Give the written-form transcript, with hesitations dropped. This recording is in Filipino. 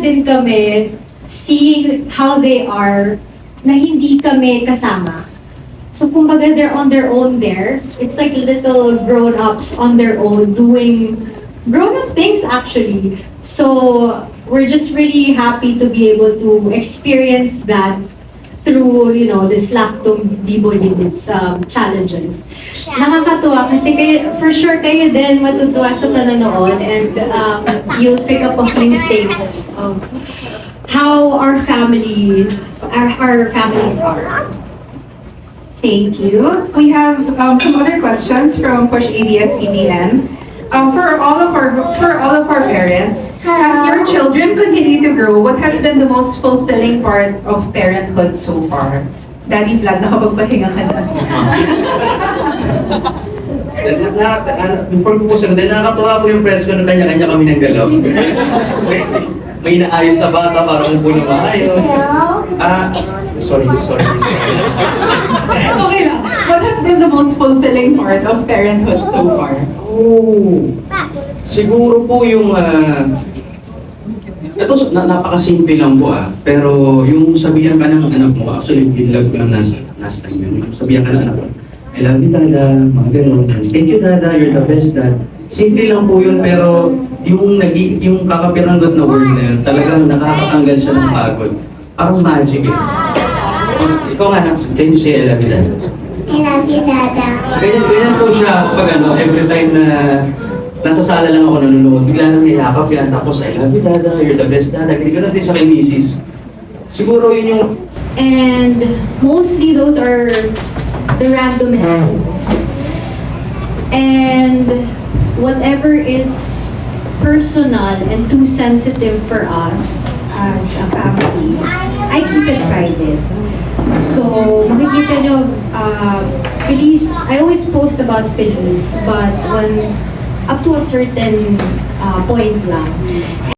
din kami seeing how they are na hindi kami kasama. So kumbaga they're on their own there. It's like little grown-ups on their own doing grown-up things actually. So we're just really happy to be able to experience that through, this Lactong Bibo Limits challenges. Nakakatuwa kasi for sure kayo din matutuwa sa panonood and you'll pick up a few things of how our families are. Thank you. We have some other questions from Push ABS-CBN. For all of our parents, as your children continue to grow, what has been the most fulfilling part of parenthood so far? Daddy Vlad, nakapagpahinga ka na. Before ko po sir, nakakatuwa po yung press ko na kanya-kanya kami ng galaw. May inaayos na bata para kung po na maayos. Sorry. Okay lang. What has been the most fulfilling part of parenthood so far? Siguro po yung ito napakasimple lang po pero yung sabihan ka ng anak mo, actually vlog ko lang last time yun, yung sabihan ka ng anak mo, I love you dada, mga ganun, thank you dada, you're the best dad. Simple lang po yun pero yung kakapiranggot na word na yun, talagang nakakatanggal siya ng pagod. Parang magic eh. Ikaw nga, can you say I love you dada? I love you, Dada. Ganyan po siya pag every time na nasa sala lang ako nanonood, bigla nang niyakap yan, tapos I love you dada, you're the best dada. Ganyan din sa kay misis. Siguro yun yung... And mostly those are the randomest things. And whatever is personal and too sensitive for us as a family, I keep it private. So, makikita nyo, Feliz, I always post about Feliz, but when up to a certain point lang.